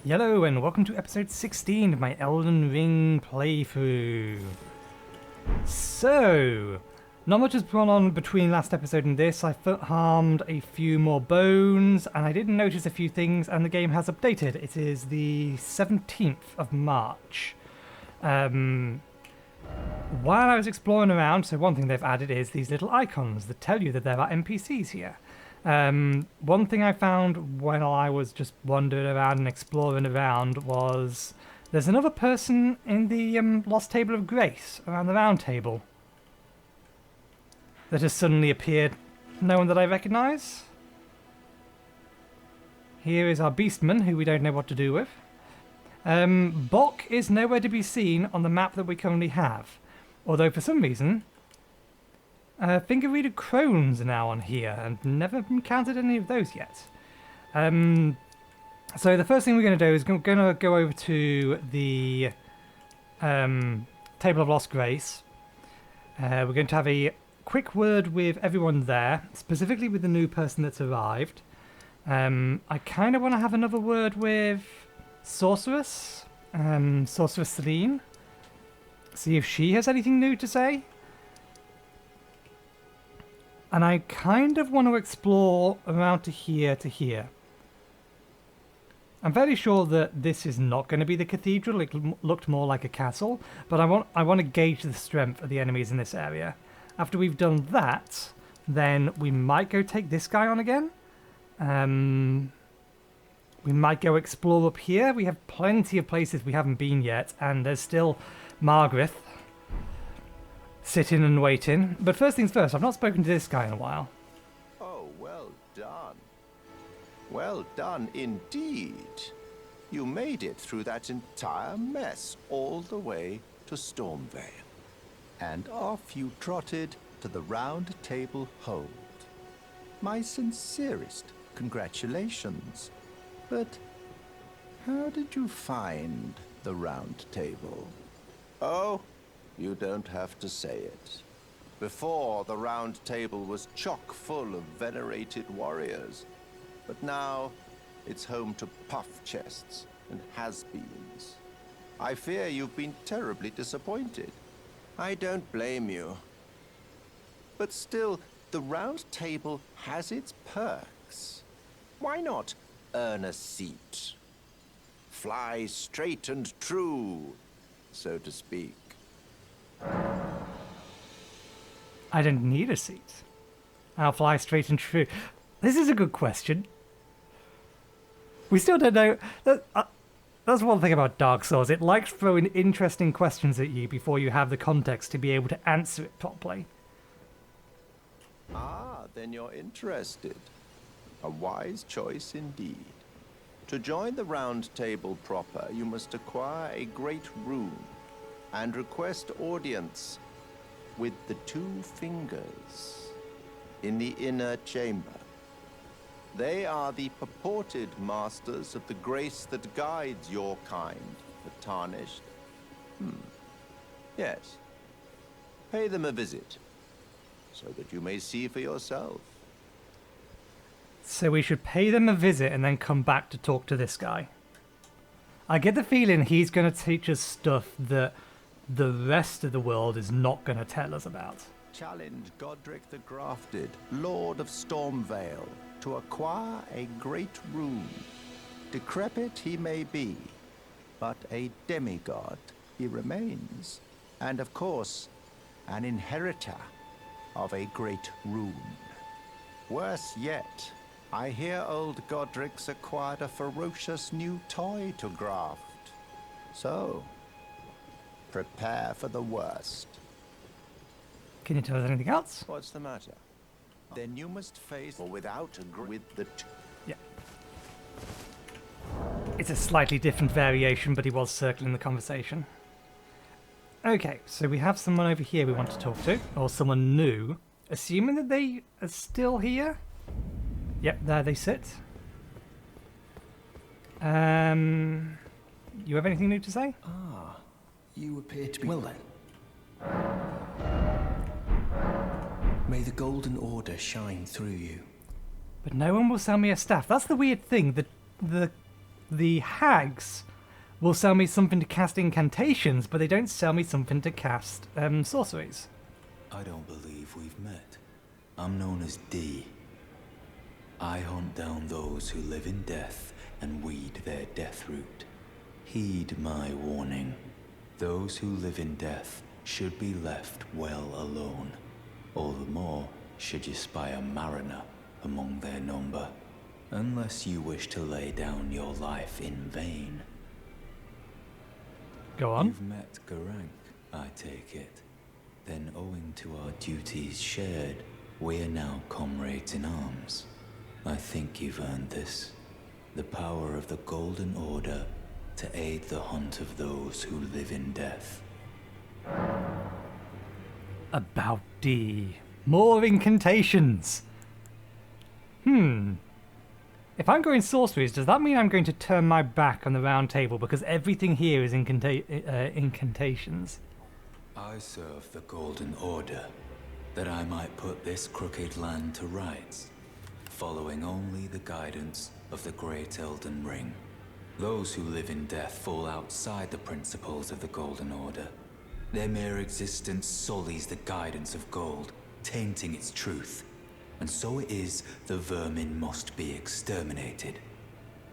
Hello and welcome to episode 16 of my Elden Ring playthrough. So, not much has gone on between last episode and this. I foot harmed a few more bones and I didn't notice a few things and the game has updated. It is the 17th of March. While I was exploring around, so one thing they've added is these little icons that tell you that there are NPCs here. One thing I found when I was just wandering around and exploring around was there's another person in the Lost Table of Grace around the round table that has suddenly appeared. No one that I recognise. Here is our beastman, who we don't know what to do with. Bok is nowhere to be seen on the map that we currently have, although for some reason finger reader crones are now on here, and never encountered any of those yet. So the first thing we're going to do is going to go over to the Table of Lost Grace. We're going to have a quick word with everyone there, specifically with the new person that's arrived. I kind of want to have another word with Sorceress Celine. See if she has anything new to say. And I kind of want to explore around to here to here. I'm fairly sure that this is not going to be the cathedral. It looked more like a castle, but I want to gauge the strength of the enemies in this area. After we've done that, then we might go take this guy on again. We might go explore up here. We have plenty of places we haven't been yet, and there's still Margaret sitting and waiting. But first things first, I've not spoken to this guy in a while. Oh, well done. Well done indeed. You made it through that entire mess all the way to Stormvale. And off you trotted to the Round Table Hold. My sincerest congratulations. But how did you find the Round Table? Oh, you don't have to say it. Before, the Round Table was chock full of venerated warriors, but now it's home to puff chests and has-beens. I fear you've been terribly disappointed. I don't blame you. But still, the Round Table has its perks. Why not earn a seat? Fly straight and true, so to speak. I don't need a seat. I'll fly straight and true. This is a good question. We still don't know. That's one thing about Dark Souls. It likes throwing interesting questions at you before you have the context to be able to answer it properly. Ah, then you're interested. A wise choice indeed. To join the Round Table proper, you must acquire a great rune and request audience with the two fingers in the inner chamber. They are the purported masters of the grace that guides your kind, the Tarnished. Yes. Pay them a visit, so that you may see for yourself. So we should pay them a visit and then come back to talk to this guy. I get the feeling he's going to teach us stuff that the rest of the world is not going to tell us about. Challenge Godric the Grafted, Lord of Stormvale, to acquire a great rune. Decrepit he may be, but a demigod he remains. And of course, an inheritor of a great rune. Worse yet, I hear old Godric's acquired a ferocious new toy to graft. So, prepare for the worst. Can you tell us anything else? What's the matter? Then you must face or without with the Yeah. It's a slightly different variation, but he was circling the conversation. Okay, so we have someone over here we want to talk to, or someone new. Assuming that they are still here? Yep, there they sit. You have anything new to say? Ah, you appear to be... Well then. May the Golden Order shine through you. But no one will sell me a staff. That's the weird thing. The the hags will sell me something to cast incantations, but they don't sell me something to cast sorceries. I don't believe we've met. I'm known as D. I hunt down those who live in death and weed their death root. Heed my warning. Those who live in death should be left well alone. All the more should you spy a mariner among their number. Unless you wish to lay down your life in vain. Go on. You've met Garank, I take it. Then owing to our duties shared, we are now comrades in arms. I think you've earned this. The power of the Golden Order to aid the hunt of those who live in death. About D. More incantations. If I'm going sorceries, does that mean I'm going to turn my back on the round table because everything here is incantations? I serve the Golden Order, that I might put this crooked land to rights, following only the guidance of the great Elden Ring. Those who live in death fall outside the principles of the Golden Order. Their mere existence sullies the guidance of gold, tainting its truth. And so it is the vermin must be exterminated,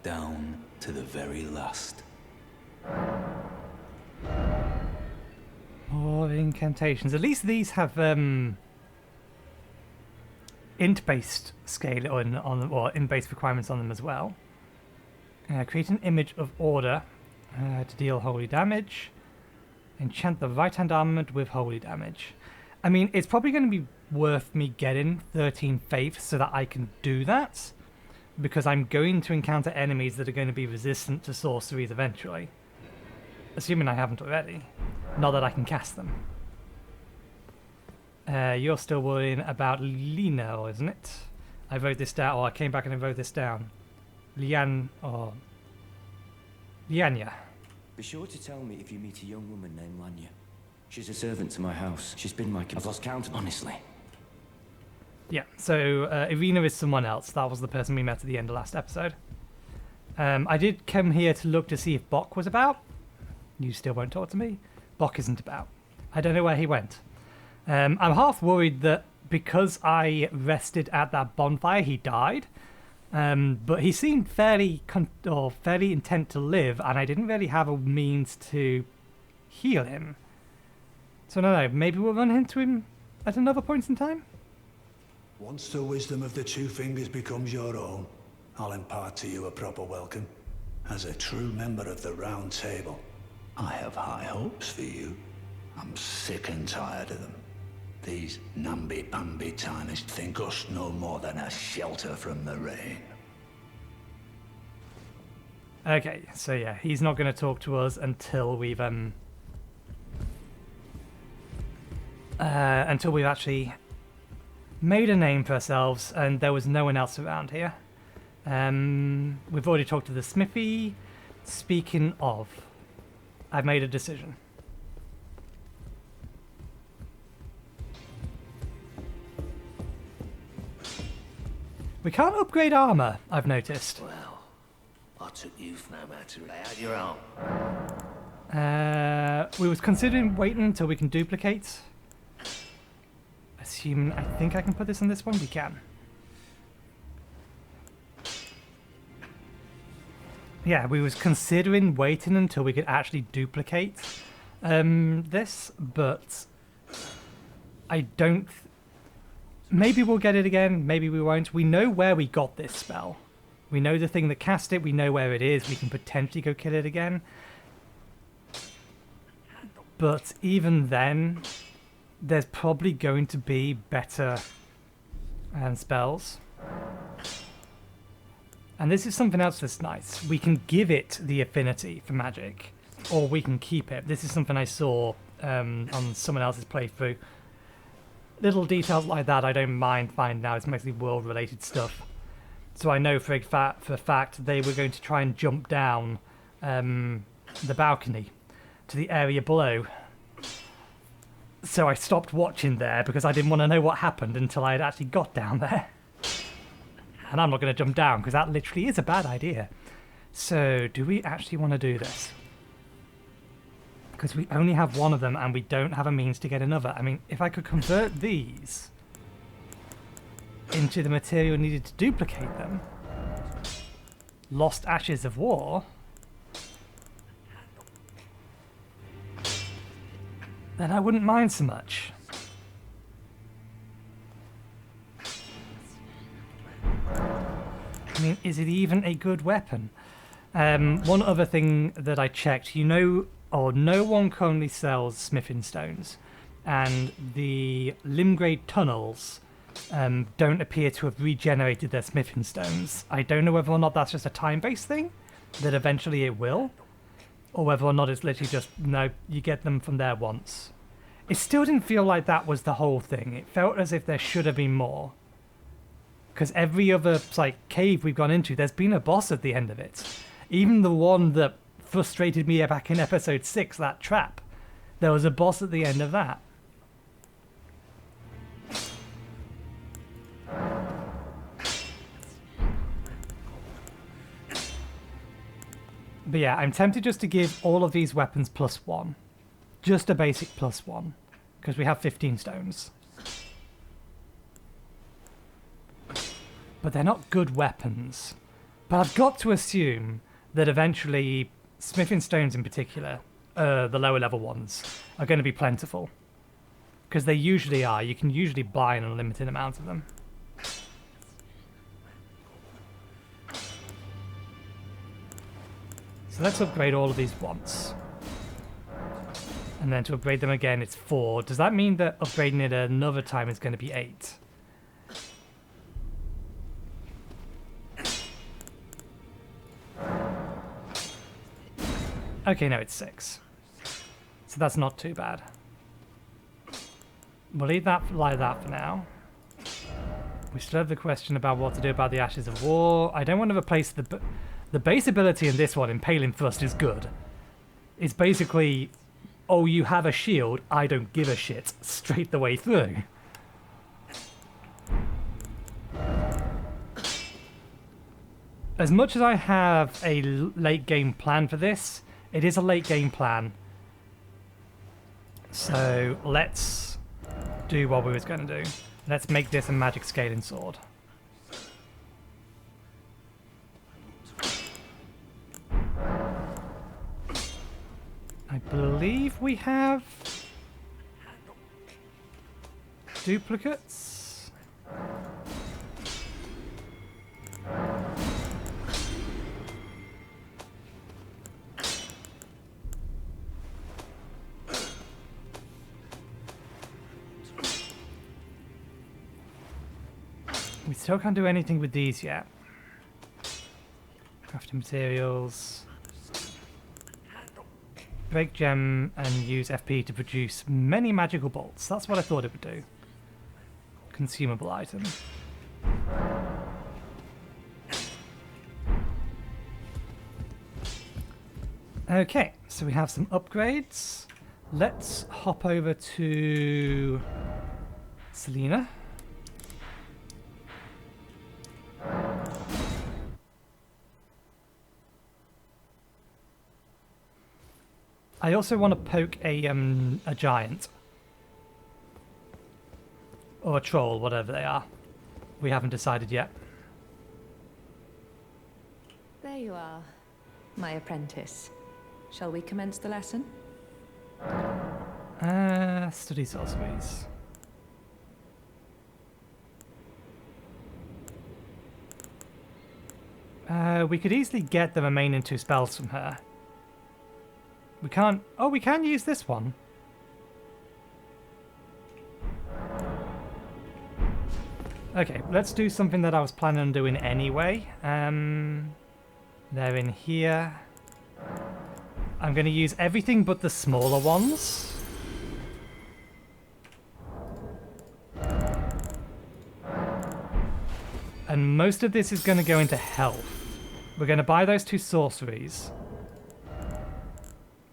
down to the very last. More incantations. At least these have int-based scale or int-based requirements on them as well. Create an image of order to deal holy damage. Enchant the right-hand armament with holy damage. I mean, it's probably going to be worth me getting 13 faith so that I can do that, because I'm going to encounter enemies that are going to be resistant to sorceries eventually. Assuming I haven't already. Not that I can cast them. You're still worrying about Lino, isn't it? I wrote this down, or I came back and I wrote this down. Lianya. Be sure to tell me if you meet a young woman named Lanya. She's a servant to my house. She's been my... I've lost count, honestly. Yeah, so Irina is someone else. That was the person we met at the end of last episode. I did come here to look to see if Bok was about. You still won't talk to me. Bok isn't about. I don't know where he went. I'm half worried that because I rested at that bonfire, he died. But he seemed fairly intent to live, and I didn't really have a means to heal him. So no, maybe we'll run into him at another point in time? Once the wisdom of the Two Fingers becomes your own, I'll impart to you a proper welcome. As a true member of the Round Table, I have high hopes for you. I'm sick and tired of them. These namby-pamby tarnished think us no more than a shelter from the rain. Okay, so yeah, he's not going to talk to us until we've actually made a name for ourselves, and there was no one else around here. We've already talked to the smithy. Speaking of, I've made a decision. We can't upgrade armor, I've noticed. Well, I took you for no matter lay out your own. We was considering waiting until we can duplicate. I think I can put this on this one. We can. Yeah, we was considering waiting until we could actually duplicate this, but I don't... Maybe we'll get it again, maybe we won't. We know where we got this spell. We know the thing that cast it, we know where it is, we can potentially go kill it again. But even then, there's probably going to be better spells. And this is something else that's nice. We can give it the affinity for magic, or we can keep it. This is something I saw on someone else's playthrough. Little details like that I don't mind finding out. It's mostly world-related stuff. So I know for a fact they were going to try and jump down the balcony to the area below. So I stopped watching there because I didn't want to know what happened until I had actually got down there. And I'm not going to jump down because that literally is a bad idea. So, do we actually want to do this? Because we only have one of them and we don't have a means to get another. I mean, if I could convert these into the material needed to duplicate them, lost ashes of war, then I wouldn't mind so much. I mean, is it even a good weapon? One other thing that I checked, you know, or no one currently sells smithing stones, and the Limgrave tunnels don't appear to have regenerated their smithing stones. I don't know whether or not that's just a time-based thing, that eventually it will, or whether or not it's literally just, no, you get them from there once. It still didn't feel like that was the whole thing. It felt as if there should have been more. Because every other like cave we've gone into, there's been a boss at the end of it. Even the one that frustrated me back in episode 6, that trap, there was a boss at the end of that. But yeah, I'm tempted just to give all of these weapons +1. Just a basic +1. Because we have 15 stones. But they're not good weapons. But I've got to assume that eventually smithing stones in particular, the lower level ones, are going to be plentiful. Because they usually are. You can usually buy an unlimited amount of them. So let's upgrade all of these once. And then to upgrade them again, it's 4. Does that mean that upgrading it another time is going to be 8? Okay, no, it's 6. So that's not too bad. We'll leave that like that for now. We still have the question about what to do about the Ashes of War. I don't want to replace the base ability in this one, Impaling Thrust, is good. It's basically, oh, you have a shield, I don't give a shit, straight the way through. As much as I have a late game plan for this, it is a late game plan. So let's do what we was going to do. Let's make this a magic scaling sword. I believe we have duplicates. We still can't do anything with these yet. Crafting materials. Break gem and use FP to produce many magical bolts. That's what I thought it would do. Consumable item. Okay, so we have some upgrades. Let's hop over to Selena. I also want to poke a giant. Or a troll, whatever they are. We haven't decided yet. There you are, my apprentice. Shall we commence the lesson? Study sorceries. We could easily get the remaining 2 spells from her. We can't... Oh, we can use this one. Okay, let's do something that I was planning on doing anyway. They're in here. I'm going to use everything but the smaller ones. And most of this is going to go into health. We're going to buy those 2 sorceries.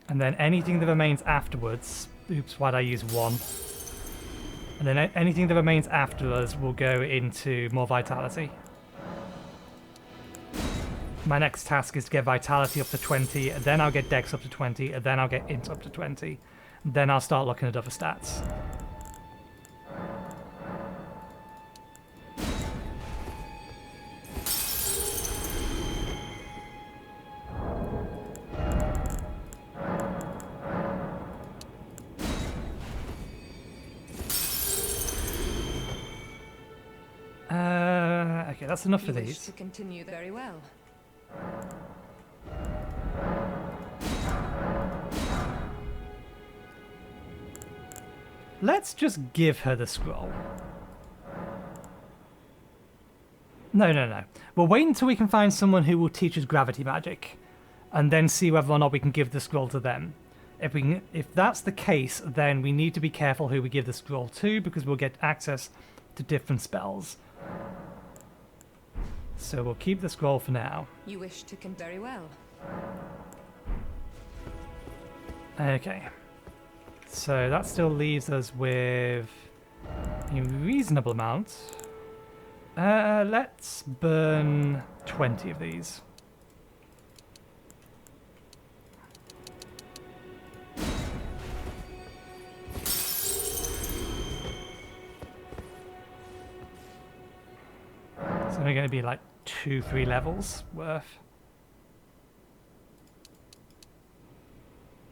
And then anything that remains afterwards... Oops, why'd I use 1? And then anything that remains afterwards will go into more vitality. My next task is to get Vitality up to 20, then I'll get Dex up to 20, and then I'll get Int up to 20. Then I'll start looking at other stats. Okay, that's enough for You wish these. to continue very well. Let's just give her the scroll. No. We'll wait until we can find someone who will teach us gravity magic, and then see whether or not we can give the scroll to them. If that's the case, then we need to be careful who we give the scroll to, because we'll get access to different spells. So we'll keep the scroll for now. You wish to very well. Okay. So that still leaves us with a reasonable amount. Let's burn 20 of these. So we're going to be like 2-3 levels worth.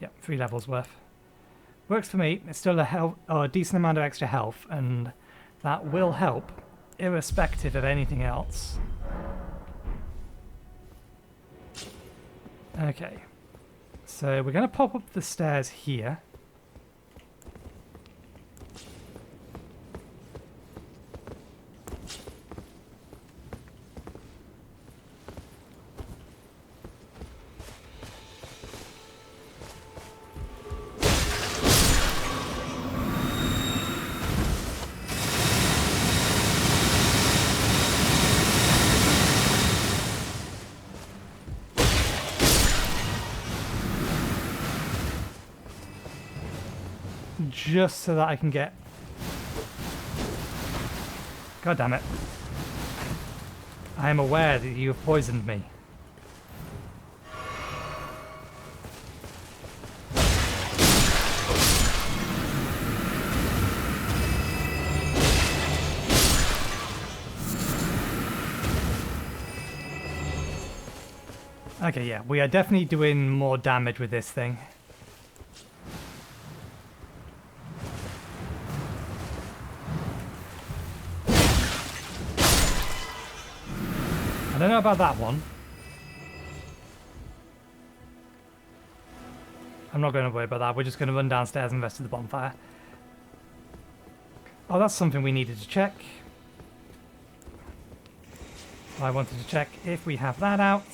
Yep, 3 levels worth. Works for me. It's still a decent amount of extra health, and that will help, irrespective of anything else. Okay, so we're going to pop up the stairs here. Just so that I can get... God damn it. I am aware that you have poisoned me. Okay, yeah, we are definitely doing more damage with this thing. I don't know about that one. I'm not going to worry about that. We're just going to run downstairs and rest of the bonfire. Oh, that's something we needed to check. I wanted to check if we have that out.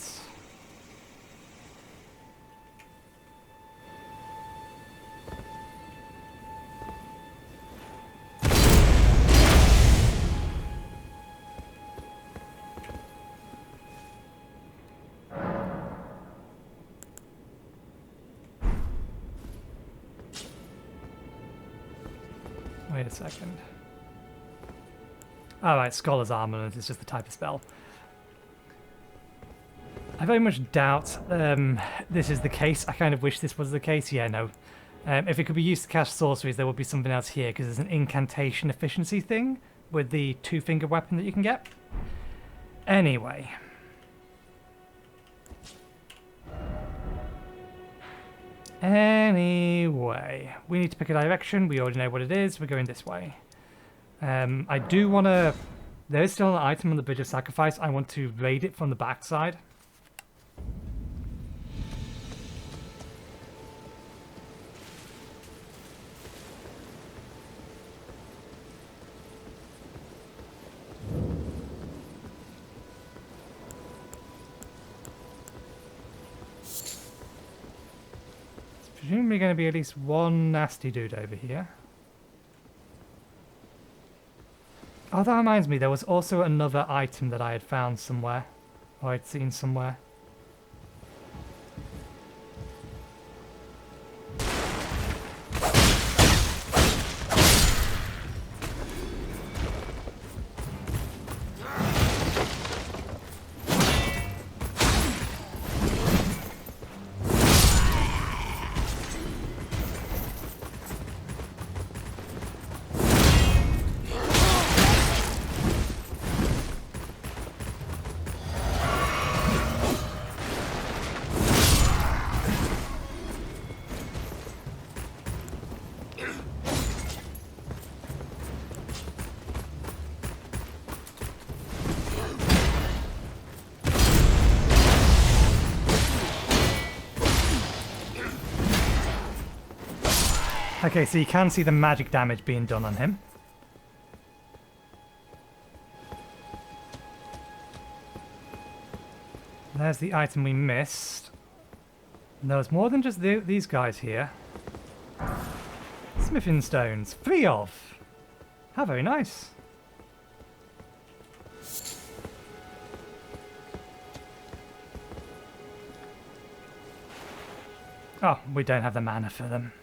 Wait a second. Alright, Scholar's Armament is just the type of spell. I very much doubt this is the case. I kind of wish this was the case. Yeah, no. If it could be used to cast sorceries, there would be something else here, because there's an incantation efficiency thing with the two-finger weapon that you can get. Anyway. Anyway, we need to pick a direction. We already know what it is. We're going this way. I do want to... There is still an item on the Bridge of Sacrifice. I want to raid it from the backside. Presumably going to be at least one nasty dude over here. Oh, that reminds me, there was also another item that I had found somewhere. Or I'd seen somewhere. Okay, so you can see the magic damage being done on him. There's the item we missed. There's more than just these guys here. Smithing stones. 3 of. How very nice. Oh, we don't have the mana for them.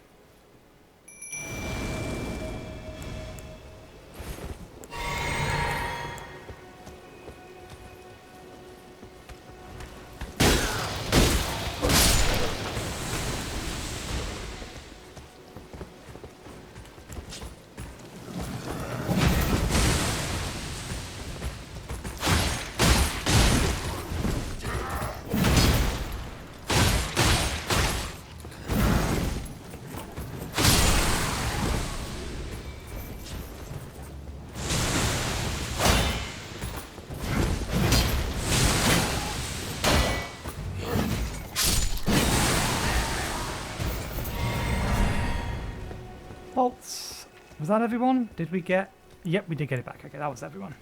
Bolts. Was that everyone? Did we get... Yep, we did get it back. Okay, that was everyone.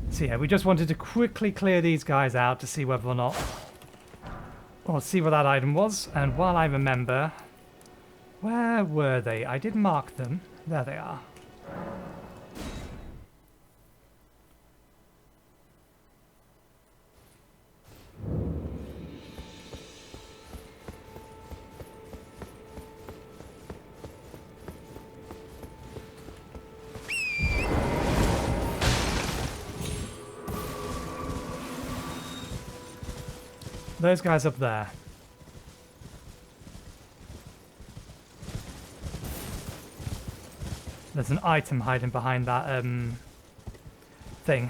So yeah, we just wanted to quickly clear these guys out to see whether or not... Or see what that item was. And while I remember... Where were they? I did mark them. There they are. Those guys up there. There's an item hiding behind that thing.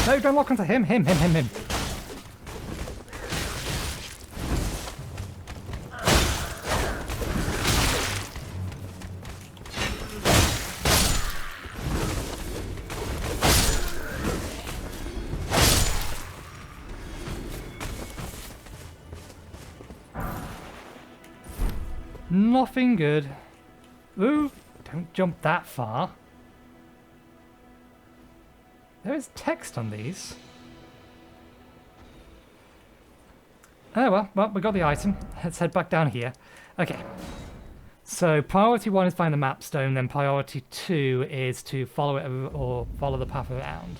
No, don't lock onto him. Him. Nothing good. Ooh, don't jump that far. There is text on these. Oh well, we got the item. Let's head back down here. Okay. So priority 1 is find the map stone, then priority 2 is to follow it or follow the path around.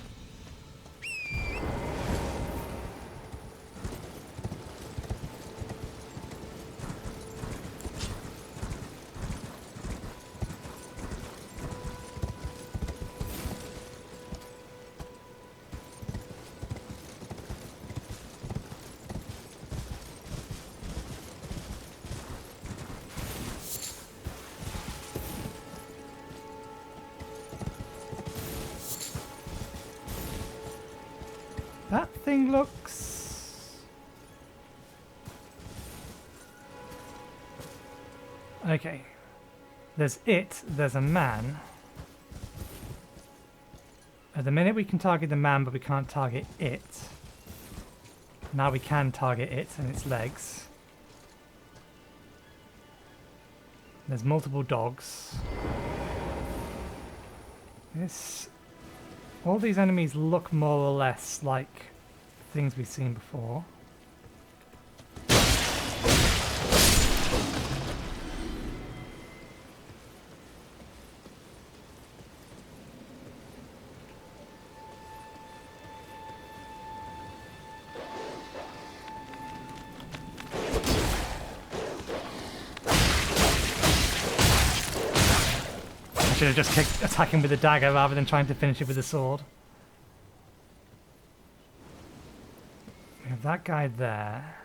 That thing looks... Okay. There's it, there's a man. At the minute we can target the man, but we can't target it. Now we can target it and its legs. There's multiple dogs. All these enemies look more or less like things we've seen before. I should have just kicked attacking with the dagger rather than trying to finish it with the sword. We have that guy there.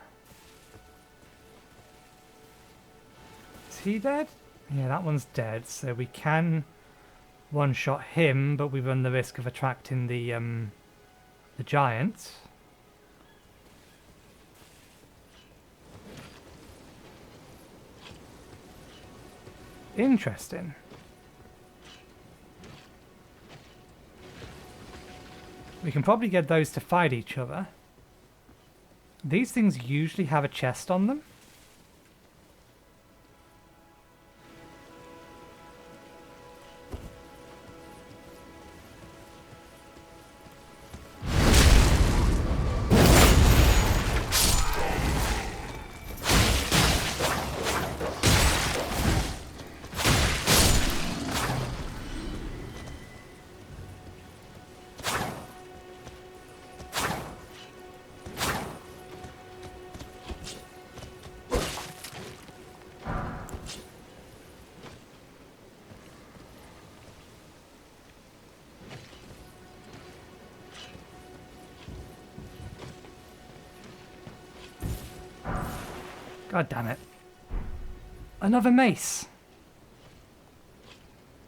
Is he dead? Yeah, that one's dead, so we can one-shot him, but we run the risk of attracting the giant. Interesting. We can probably get those to fight each other. These things usually have a chest on them. God damn it. Another mace.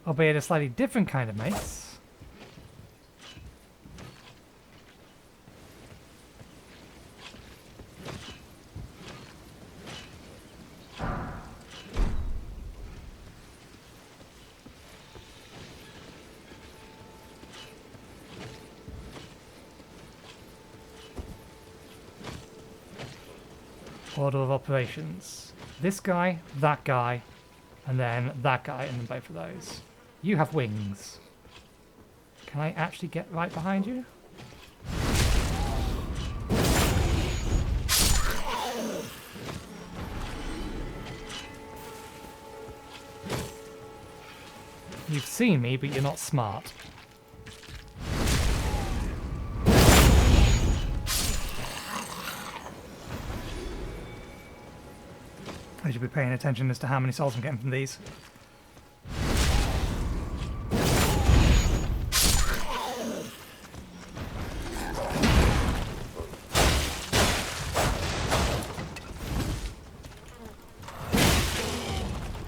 Albeit a slightly different kind of mace. Order of operations. This guy, and then that guy, and then both of those. You have wings. Can I actually get right behind you? You've seen me, but you're not smart. I should be paying attention as to how many souls I'm getting from these.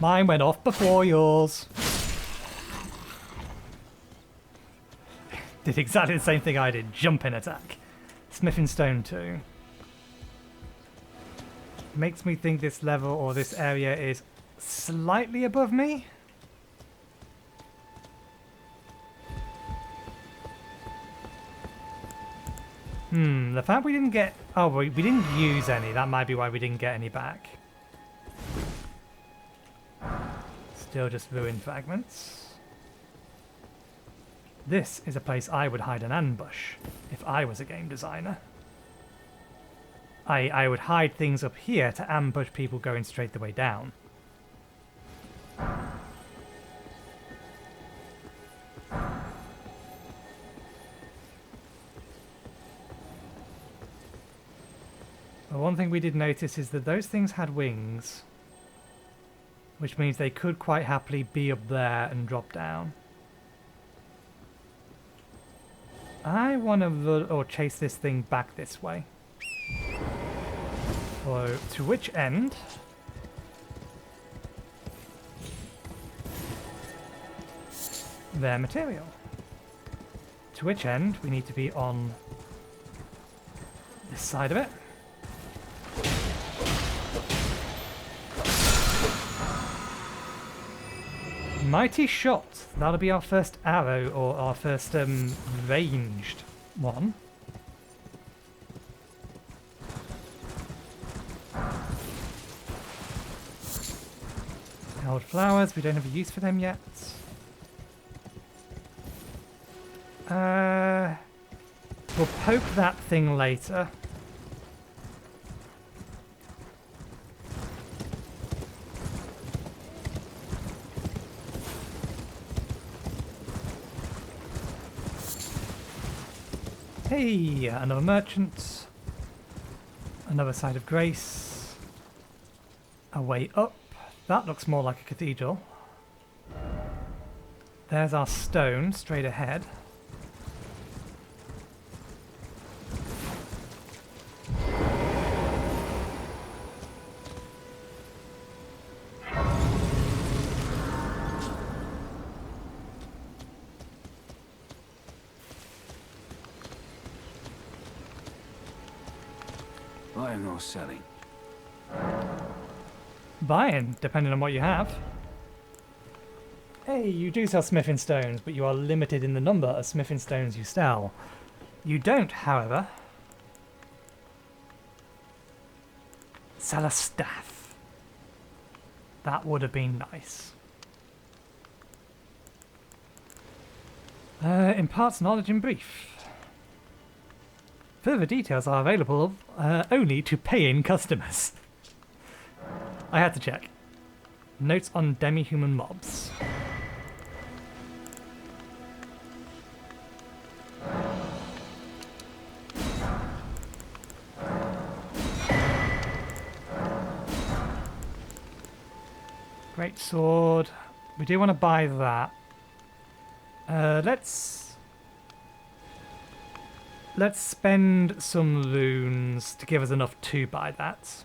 Mine went off before yours. Did exactly the same thing I did. Jump in attack. Smithing stone too. Makes me think this level or this area is slightly above me. The fact we didn't get... Oh, we didn't use any. That might be why we didn't get any back. Still just ruined fragments. This is a place I would hide an ambush if I was a game designer. I would hide things up here to ambush people going straight the way down. But one thing we did notice is that those things had wings, which means they could quite happily be up there and drop down. I want to run or chase this thing back this way. So, to which end? Their material. To which end we need to be on this side of it. Mighty shot. That'll be our first arrow or our first ranged one. Held flowers, we don't have a use for them yet. We'll poke that thing later. Hey, another merchant. Another side of grace. A way up. That looks more like a cathedral. There's our stone straight ahead. Buying or selling? Buying, depending on what you have. Hey, you do sell smithing stones, but you are limited in the number of smithing stones you sell. You don't, however, sell a staff. That would have been nice. Imparts knowledge in brief. Further details are available only to paying customers. I had to check. Notes on demi-human mobs. Great sword. We do want to buy that. Let's spend some loons to give us enough to buy that.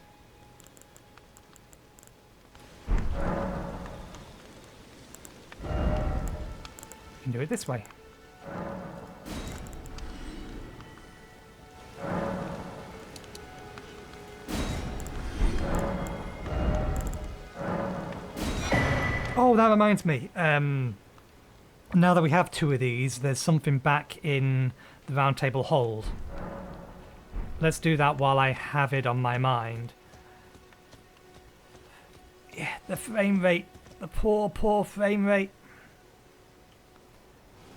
We can do it this way. Oh, that reminds me. Now that we have two of these, there's something back in the round table hold. Let's do that while I have it on my mind. Yeah, the frame rate. The poor frame rate.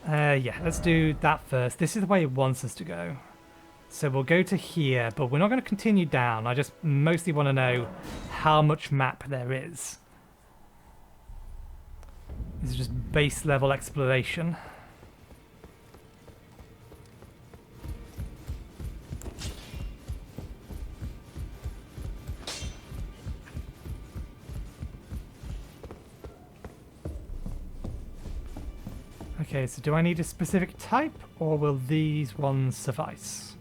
Yeah, let's do that first. This is the way it wants us to go. So we'll go to here, but we're not going to continue down. I just mostly want to know how much map there is. This is just base level exploration. Okay, so do I need a specific type, or will these ones suffice?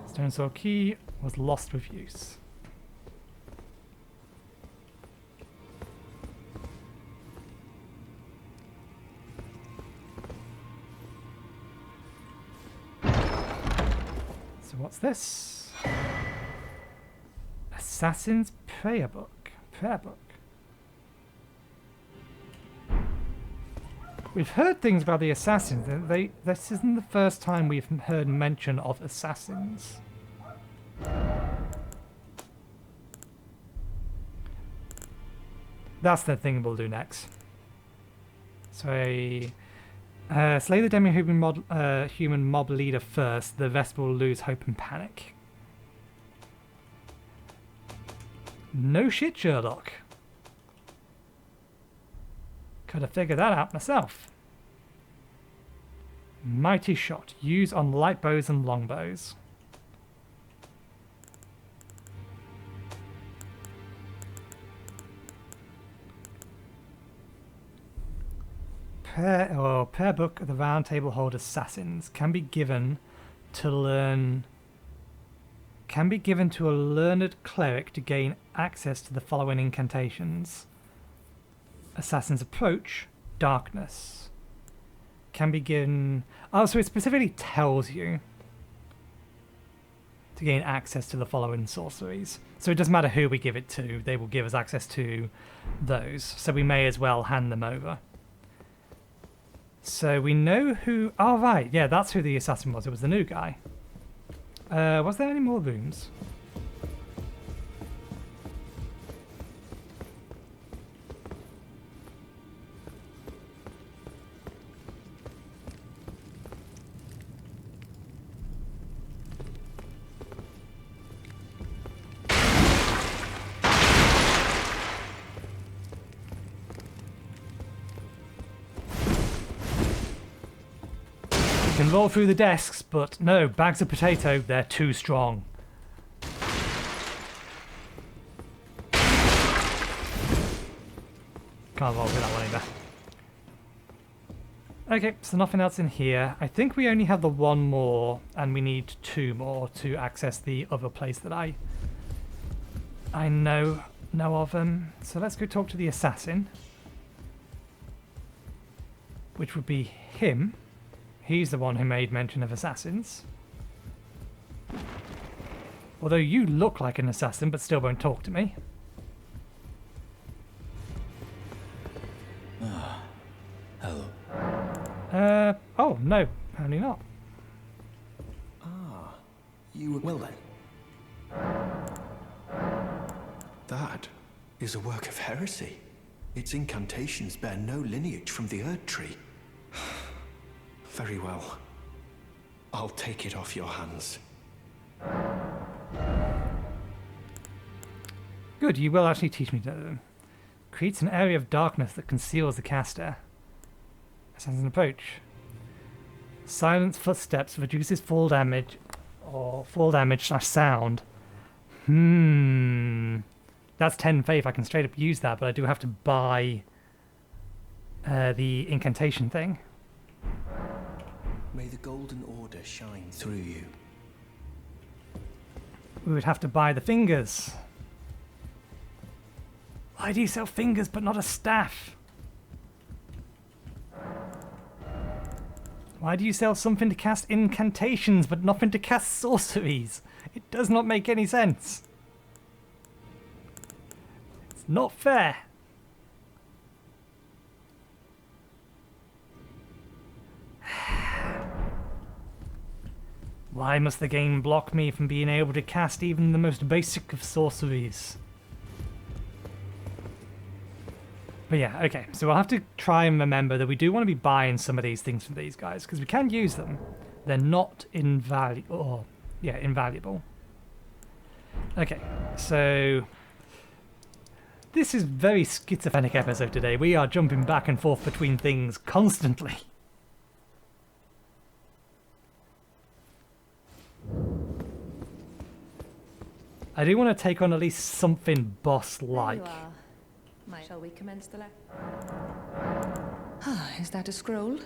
Stone sword key was lost with use. So what's this? Assassin's Prayer Book. We've heard things about the assassins. This isn't the first time we've heard mention of assassins. That's the thing we'll do next. So, slay the demi-human mob leader first. The rest will lose hope and panic. No shit, Sherlock. Could have figured that out myself. Mighty shot. Use on light bows and longbows. Prayer Book of the Round Table Hold Assassins can be given to a learned cleric to gain access to the following incantations. Assassin's Approach, Darkness. Can be given... Oh, so it specifically tells you to gain access to the following sorceries. So it doesn't matter who we give it to, they will give us access to those. So we may as well hand them over. So we know who... Oh, right. Yeah, that's who the assassin was. It was the new guy. Was there any more rooms? Can roll through the desks, but no, bags of potato, they're too strong. Can't roll through that one either. Okay, so nothing else in here. I think we only have the one more, and we need two more to access the other place that I know of them. So let's go talk to the assassin, which would be him. He's the one who made mention of assassins. Although you look like an assassin, but still won't talk to me. Oh, no, apparently not. Ah, you were... Well then. That is a work of heresy. Its incantations bear no lineage from the Erd Tree. Very well. I'll take it off your hands. Good, you will actually teach me to... Creates an area of darkness that conceals the caster. As an approach. Silence footsteps reduces fall damage or fall damage / sound. That's 10 faith. I can straight up use that, but I do have to buy the incantation thing. May the Golden Order shine through you. We would have to buy the fingers. Why do you sell fingers but not a staff? Why do you sell something to cast incantations but nothing to cast sorceries? It does not make any sense. It's not fair. Why must the game block me from being able to cast even the most basic of sorceries? But yeah, okay, so we'll have to try and remember that we do want to be buying some of these things from these guys, because we can use them. They're not invaluable. Yeah, invaluable. Okay, so... This is a very schizophrenic episode today. We are jumping back and forth between things constantly. I do want to take on at least something boss-like. Shall we commence the Is that a scroll?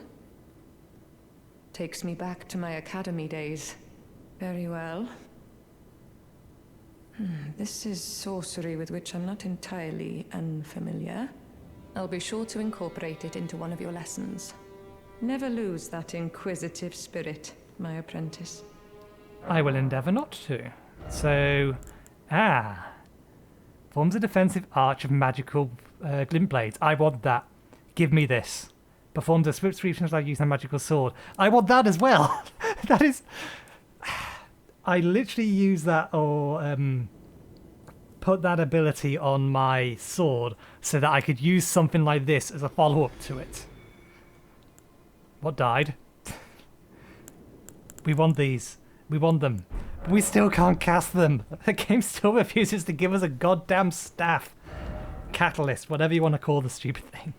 Takes me back to my academy days. Very well. This is sorcery with which I'm not entirely unfamiliar. I'll be sure to incorporate it into one of your lessons. Never lose that inquisitive spirit, my apprentice. I will endeavour not to. So, forms a defensive arch of magical glint blades. I want that. Give me this. Performs a swift sweep like using a magical sword. I want that as well. That is... I literally use that or put that ability on my sword so that I could use something like this as a follow-up to it. What died? We want these. We want them. But we still can't cast them. The game still refuses to give us a goddamn staff. Catalyst, whatever you want to call the stupid thing.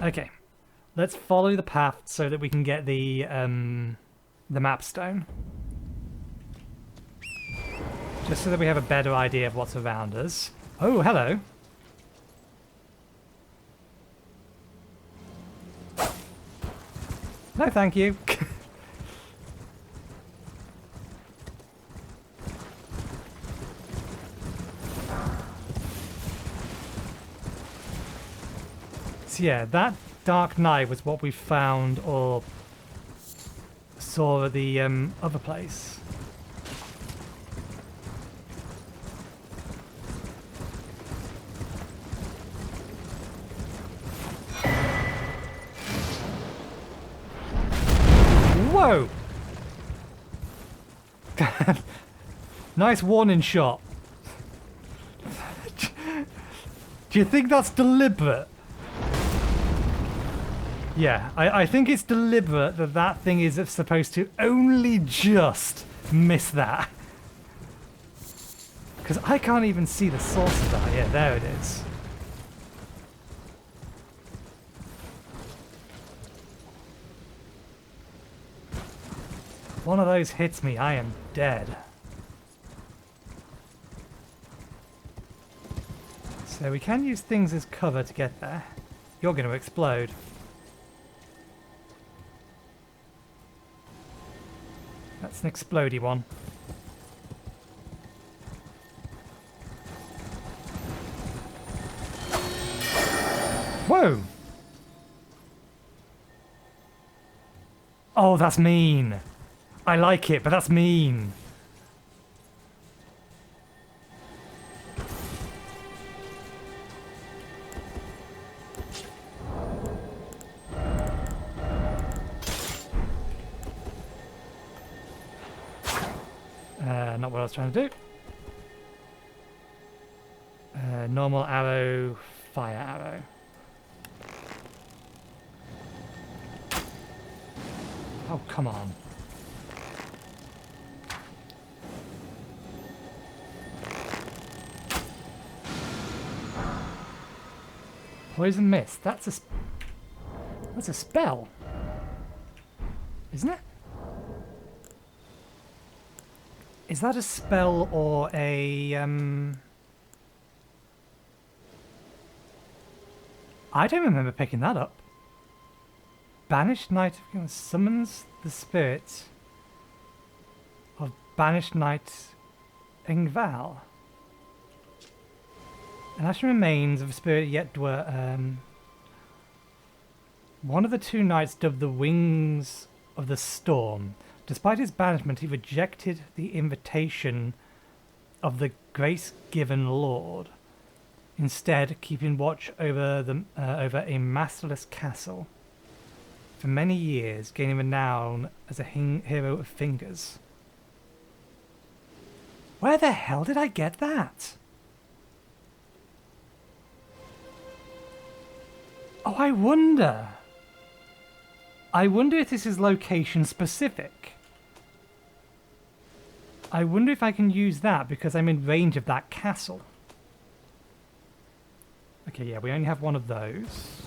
Okay. Let's follow the path so that we can get the map stone. Just so that we have a better idea of what's around us. Oh, hello. No, thank you. So yeah, that Dark Knight was what we found or saw at the other place. Whoa! Nice warning shot. Do you think that's deliberate? Yeah, I think it's deliberate that that thing is supposed to only just miss that. Because I can't even see the source of that. Yeah, there it is. One of those hits me, I am dead. So we can use things as cover to get there. You're going to explode. That's an explodey one. Whoa! Oh, that's mean. I like it, but that's mean. Not what I was trying to do. Normal arrow, fire arrow. Oh, come on. Poison mist. That's a spell, isn't it? Is that a spell or a I don't remember picking that up. Banished Knight summons the spirit of Banished Knight Ingval. An ashen remains of a spirit yet one of the two knights dubbed the Wings of the Storm. Despite his banishment, he rejected the invitation of the grace-given Lord, instead keeping watch over a masterless castle. For many years, gaining renown as a hero of fingers. Where the hell did I get that? Oh, I wonder if this is location specific. I wonder if I can use that because I'm in range of that castle. Okay, yeah, we only have one of those.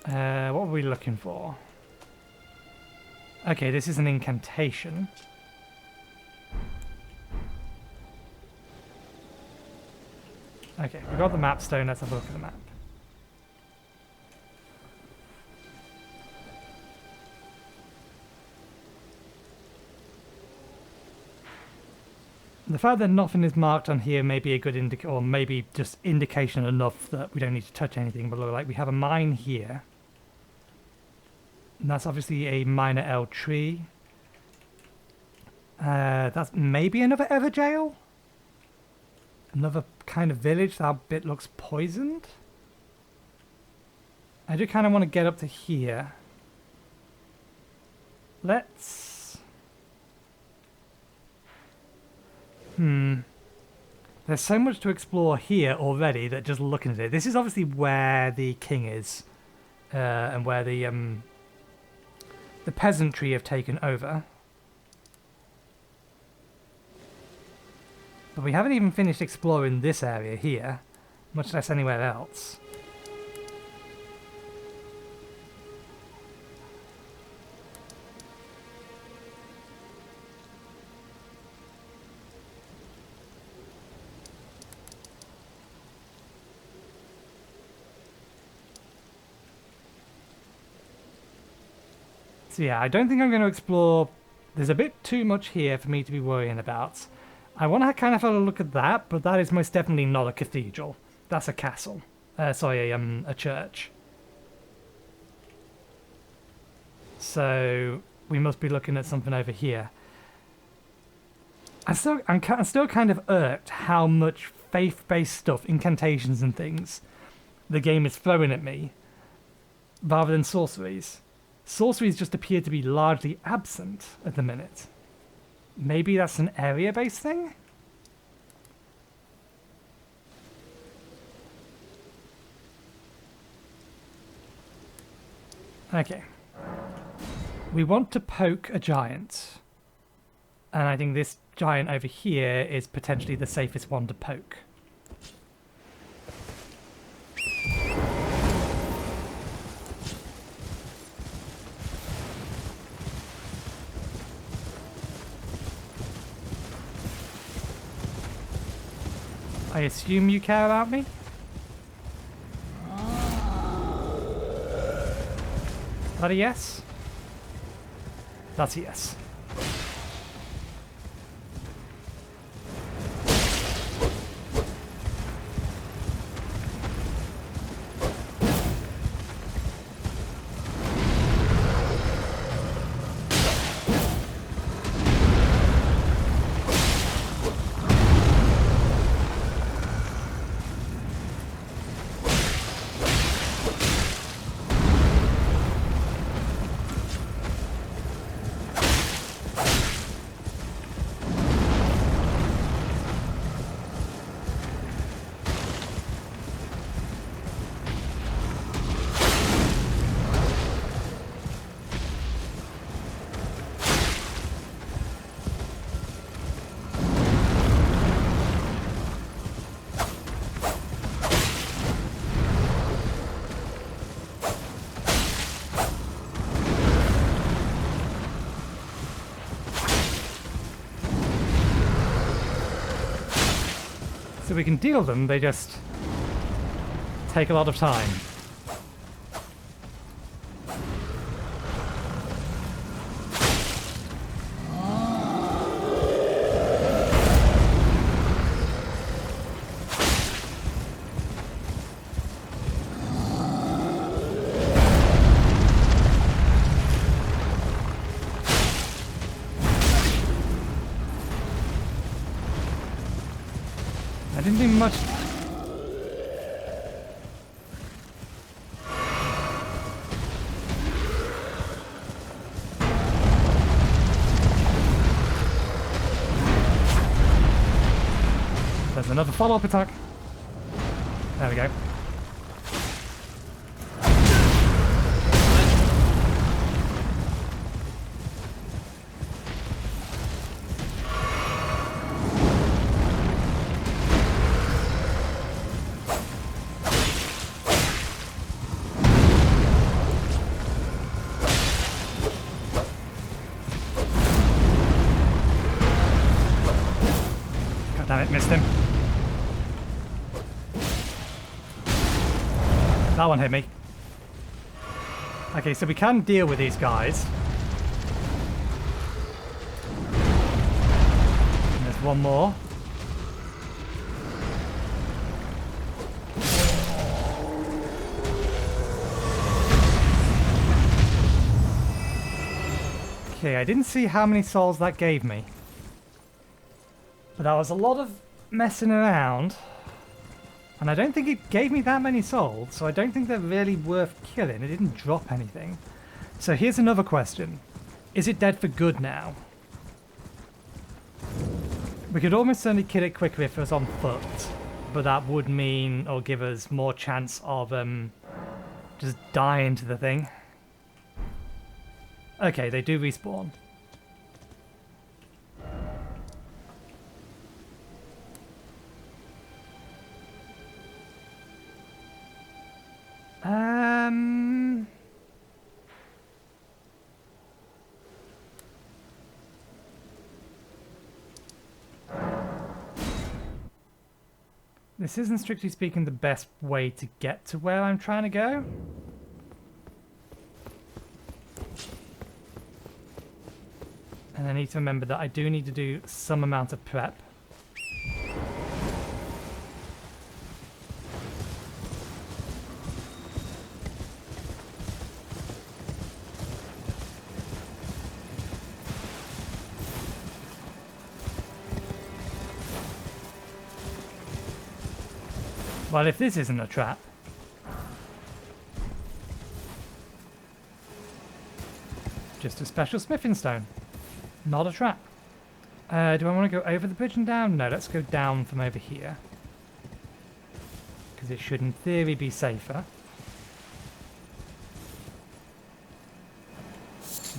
What were we looking for? Okay, this is an incantation. Okay, we got the map stone. Let's have a look at the map. The fact that nothing is marked on here may be a good indicator, or maybe just indication enough that we don't need to touch anything. But look, like we have a mine here. And that's obviously a minor L tree. That's maybe another Everjail? Another kind of village. That bit looks poisoned. I do kind of want to get up to here. Let's... There's so much to explore here already that just looking at it. This is obviously where the king is. And where the peasantry have taken over. But we haven't even finished exploring this area here, much less anywhere else. So yeah, I don't think I'm going to explore. There's a bit too much here for me to be worrying about. I want to kind of have a look at that, but that is most definitely not a cathedral. That's a castle. Sorry, a church. So we must be looking at something over here. I'm still kind of irked how much faith-based stuff, incantations and things, the game is throwing at me, rather than sorceries. Sorceries just appear to be largely absent at the minute. Maybe that's an area-based thing? Okay. We want to poke a giant. And I think this giant over here is potentially the safest one to poke. I assume you care about me? Is that a yes? That's a yes. we can deal them, they just take a lot of time. I didn't do much. There's another follow-up attack. There we go. God damn it, missed him. That one hit me. Okay, so we can deal with these guys. And there's one more. Okay, I didn't see how many souls that gave me. But that was a lot of messing around. And I don't think it gave me that many souls, so I don't think they're really worth killing. It didn't drop anything. So here's another question. Is it dead for good now? We could almost certainly kill it quicker if it was on foot, but that would mean, or give us more chance of just dying to the thing. Okay, they do respawn. This isn't, strictly speaking, the best way to get to where I'm trying to go. And I need to remember that I do need to do some amount of prep. Well, if this isn't a trap. Just a special smithing stone. Not a trap. Do I want to go over the bridge and down? No, let's go down from over here. Because it should, in theory, be safer.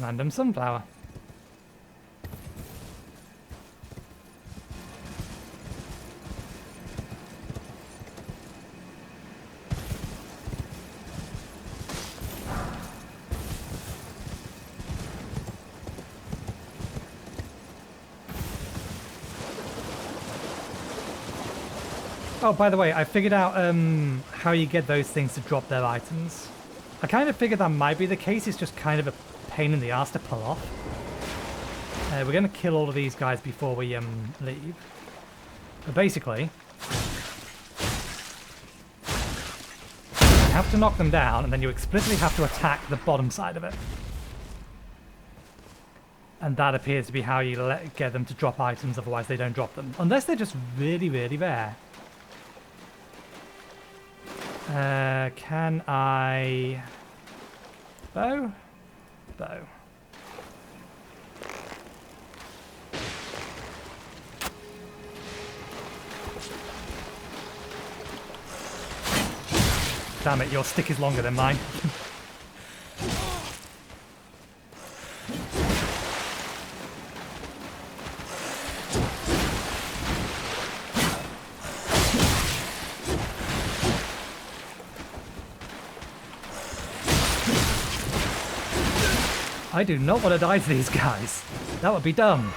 Random sunflower. Oh, by the way, I figured out how you get those things to drop their items. I kind of figured that might be the case. It's just kind of a pain in the ass to pull off. We're going to kill all of these guys before we leave. But basically, you have to knock them down, and then you explicitly have to attack the bottom side of it. And that appears to be how you get them to drop items, otherwise they don't drop them. Unless they're just really, really rare. Can I... Bow? Bow. Damn it, your stick is longer than mine. I do not want to die to these guys. That would be dumb.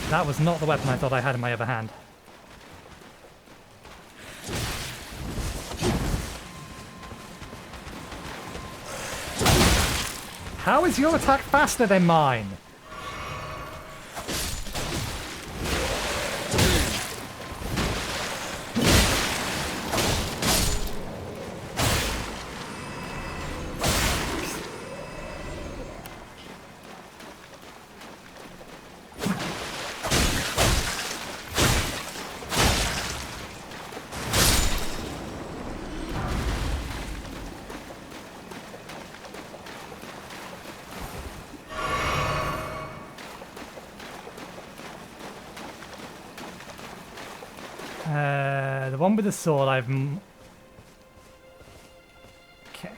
That was not the weapon I thought I had in my other hand. How is your attack faster than mine? The one with the sword I've... Okay.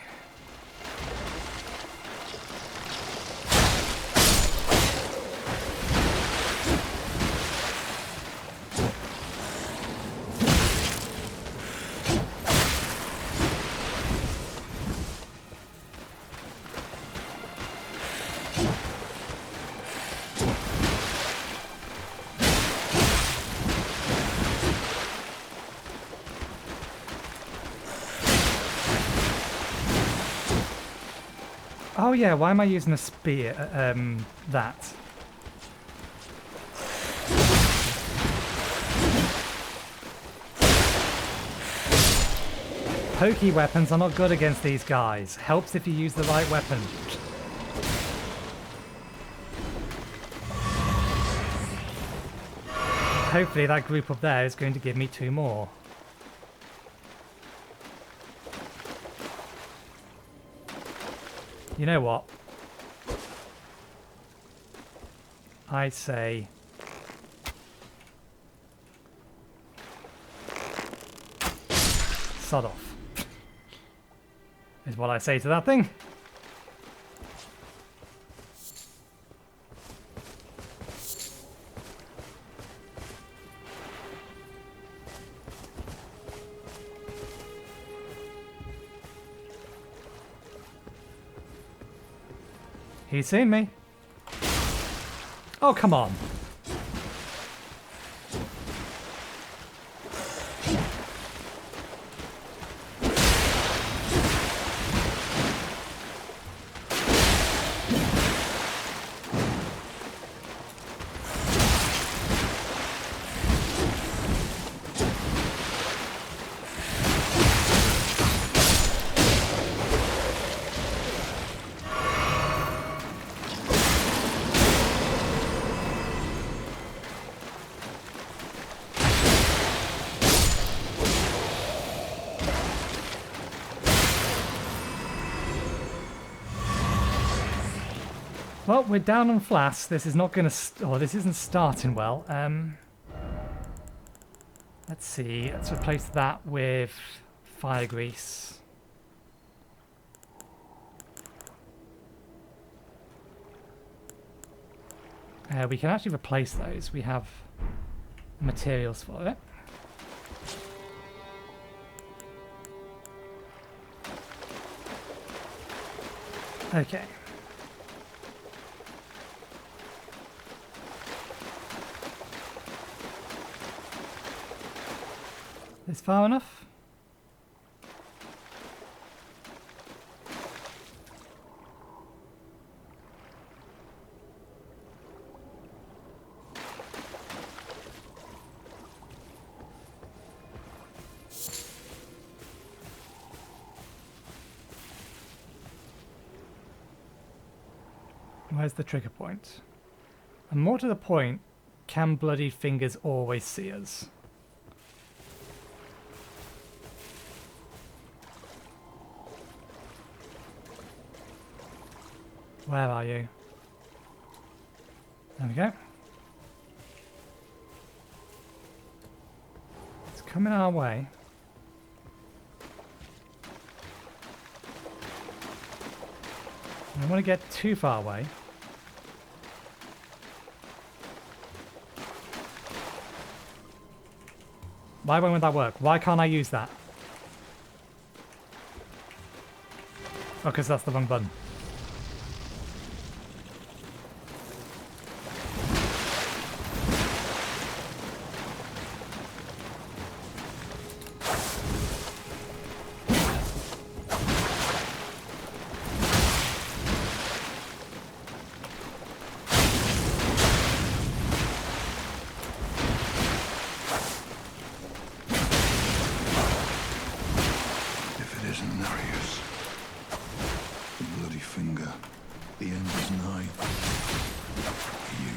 Oh yeah, why am I using a spear? That. Pokey weapons are not good against these guys. Helps if you use the right weapon. Hopefully that group up there is going to give me 2 more. You know what? I say... sod off. Is what I say to that thing. He's seen me. Oh, come on. Well, we're down on flasks. This is not going to... this isn't starting well. Let's see. Let's replace that with fire grease. We can actually replace those. We have materials for it. Okay. Is far enough? Where's the trigger point? And more to the point, can bloody fingers always see us? Where are you? There we go. It's coming our way. I don't want to get too far away. Why won't that work? Why can't I use that? Oh, because that's the wrong button. Nerijus. The bloody finger. The end is nigh. You.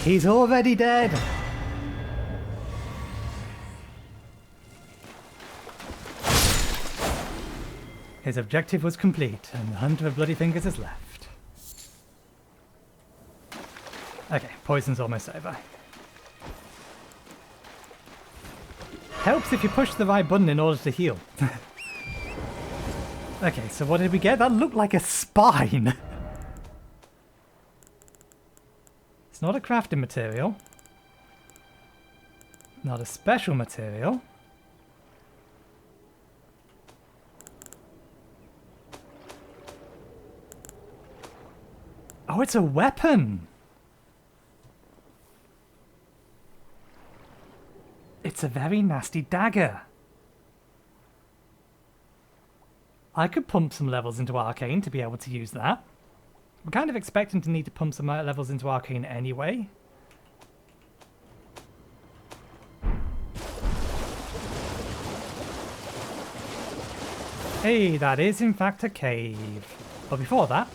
He's already dead! His objective was complete, and the Hunter of Bloody Fingers is left. Okay, poison's almost over. Helps if you push the right button in order to heal. Okay, so what did we get? That looked like a spine! It's not a crafting material. Not a special material. Oh, it's a weapon! It's a very nasty dagger. I could pump some levels into Arcane to be able to use that. I'm kind of expecting to need to pump some levels into Arcane anyway. Hey, that is in fact a cave. But before that,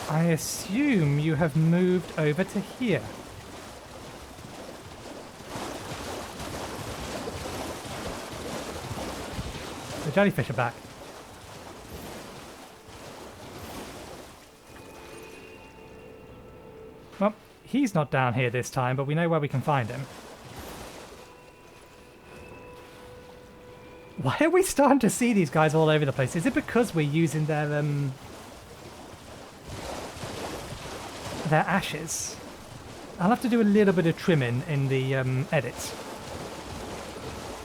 I assume you have moved over to here. The jellyfish are back. Well, he's not down here this time, but we know where we can find him. Why are we starting to see these guys all over the place? Is it because we're using their ashes? I'll have to do a little bit of trimming in the edits,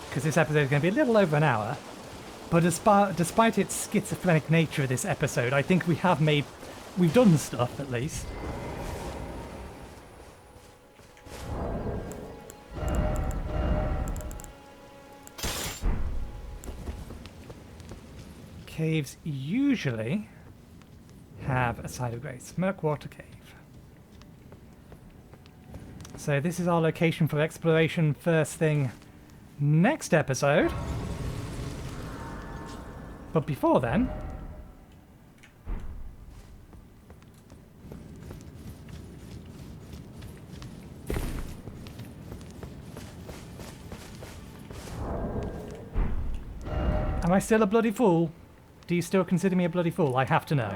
because this episode is going to be a little over an hour. But despite its schizophrenic nature of this episode, I think we've done stuff at least. Caves usually have a side of grace. Murkwater Cave. So this is our location for exploration first thing next episode. But before then, am I still a bloody fool? Do you still consider me a bloody fool? I have to know.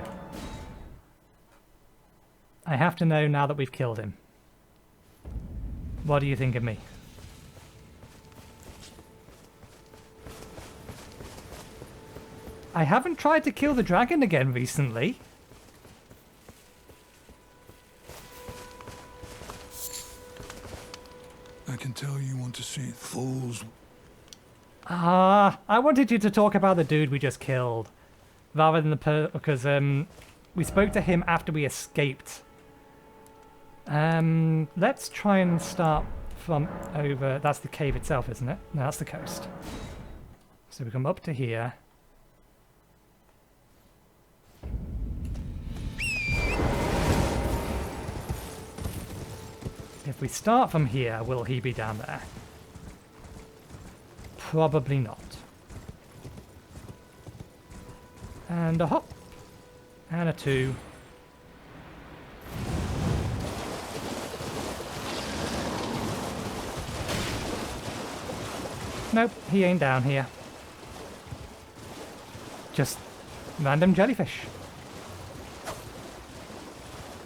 I have to know now that we've killed him. What do you think of me? I haven't tried to kill the dragon again recently. I can tell you want to see it. Fools. I wanted you to talk about the dude we just killed. Rather than because we spoke to him after we escaped. Let's try and start from over. That's the cave itself, isn't it? No, that's the coast. So we come up to here. If we start from here, will he be down there? Probably not. And a hop. And a 2. Nope, he ain't down here. just random jellyfish.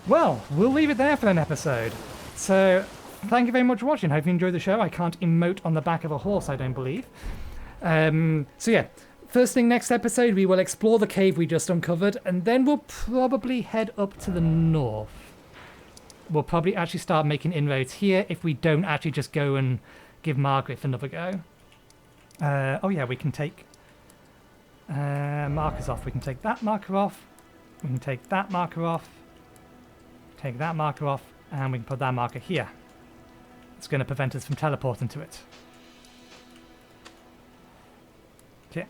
Well, we'll leave it there for an episode. So, thank you very much for watching. Hope you enjoyed the show. I can't emote on the back of a horse, I don't believe. So yeah, first thing next episode, we will explore the cave we just uncovered, and then we'll probably head up to the north. We'll probably actually start making inroads here if we don't actually just go and give Margaret another go. Oh yeah, we can take markers off. We can take that marker off. We can take that marker off. Take that marker off. And we can put that marker here. It's going to prevent us from teleporting to it. Okay.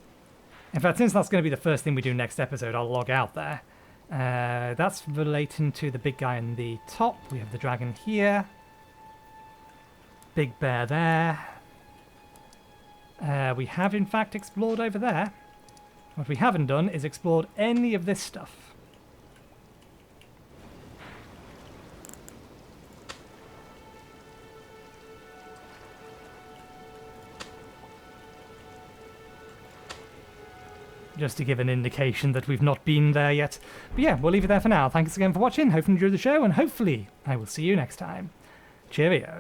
In fact, since that's going to be the first thing we do next episode, I'll log out there. That's relating to the big guy in the top. We have the dragon here. Big bear there. We have in fact explored over there. What we haven't done is explored any of this stuff. Just to give an indication that we've not been there yet. But yeah, we'll leave it there for now. Thanks again for watching. Hope you enjoyed the show, and hopefully I will see you next time. Cheerio.